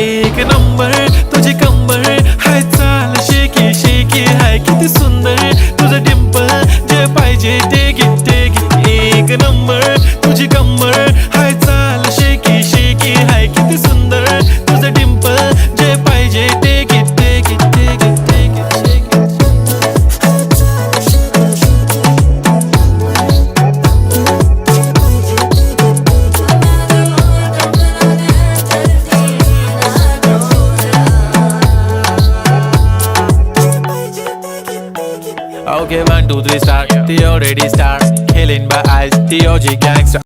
एक नंबर तुझी कंबर हाय चाल शेकी शेकी हाय किती सुंदर तुझं डिंपल जे पाहिजे ते घे एक नंबर तुझी कंबर हाय चाल शेकी शेकी हाय किती सुंदर तुझं डिंपल जे पाहिजे ते घे Okay, 1, 2, 3 start. The already start. Killing by eyes. The OG gangster.